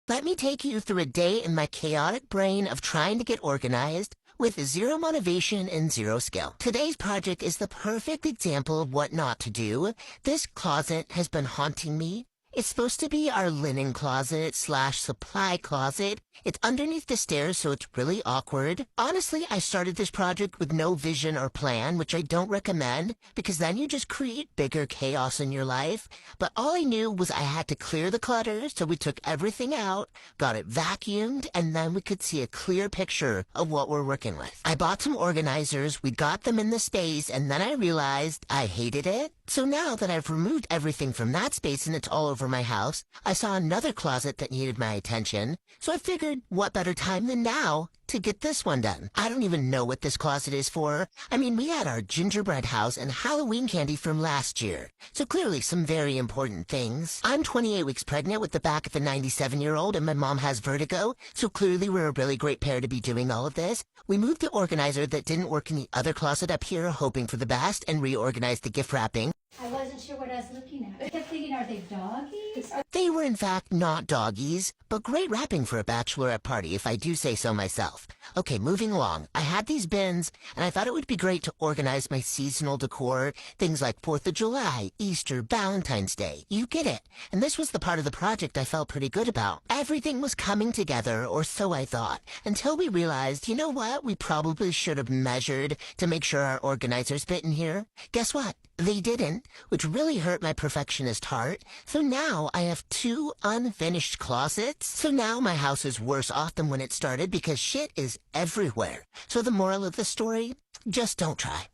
Let me take you through a day in my chaotic brain of trying to get organized with zero motivation and zero skill. Today's project is the perfect example of what not to do. This closet has been haunting me. It's supposed to be our linen closet slash supply closet. It's underneath the stairs, so it's really awkward. Honestly, I started this project with no vision or plan, which I don't recommend, because then you just create bigger chaos in your life. But all I knew was I had to clear the clutter, so we took everything out, got it vacuumed, and then we could see a clear picture of what we're working with. I bought some organizers, we got them in the space, and then I realized I hated it. So now that I've removed everything from that space and it's all over my house, I saw another closet that needed my attention, so I figured what better time than now to get this one done. I don't even know what this closet is for. I mean, we had our gingerbread house and Halloween candy from last year, so clearly some very important things. I'm 28 weeks pregnant with the back of a 97-year-old and my mom has vertigo, so clearly we're a really great pair to be doing all of this. We moved the organizer that didn't work in the other closet up here, hoping for the best, and reorganized the gift wrapping. I wasn't sure what I was looking at. I kept thinking, are they doggies? They were in fact not doggies, but great wrapping for a bachelorette party if I do say so myself. Okay, moving along. I had these bins, and I thought it would be great to organize my seasonal decor, things like 4th of July, Easter, Valentine's Day. You get it. And this was the part of the project I felt pretty good about. Everything was coming together, or so I thought, until we realized, you know what, we probably should have measured to make sure our organizers fit in here. Guess what? They didn't, which really hurt my perfectionist heart. So now I have 2 unfinished closets. So now my house is worse off than when it started because shit is everywhere. So the moral of the story, just don't try.